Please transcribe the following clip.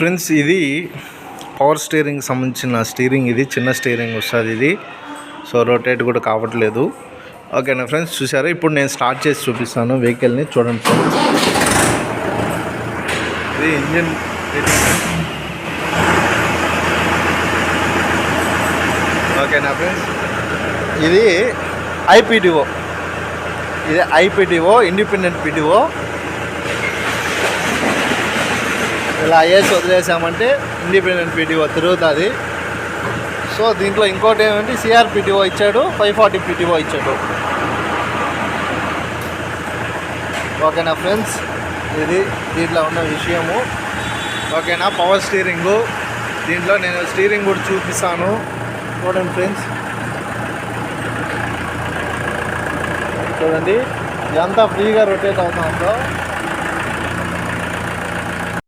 Friends, ఇది power steering సంబంధించిన steering. ఇది చిన్న స్టీరింగ్ వస్తుంది ఇది. సో రొటేట్ కూడా కావట్లేదు. ఓకేనా ఫ్రెండ్స్, చూసారా? ఇప్పుడు నేను స్టార్ట్ చేసి చూపిస్తాను వెహికల్ని. చూడండి ఫ్రెండ్స్, ఇది ఇంజిన్. ఓకేనా ఫ్రెండ్స్, ఇది ఐపీటీఓ. ఇది ఐపీటీఓ, ఇండిపెండెంట్ పీటీఓ. ఇలా వేసి వదిలేసామంటే ఇండిపెండెంట్ పీటీఓ తిరుగుతుంది. సో దీంట్లో ఇంకోటి ఏమంటే సిఆర్పీటీఓ ఇచ్చాడు, 540 పీటీఓ ఇచ్చాడు. ఓకేనా ఫ్రెండ్స్, ఇది దీంట్లో ఉన్న విషయము. ఓకేనా, పవర్ స్టీరింగు. దీంట్లో నేను స్టీరింగ్ కూడా చూపిస్తాను. చూడండి ఫ్రెండ్స్, చూడండి ఎంత ఫ్రీగా రొటేట్ అవుతుందో.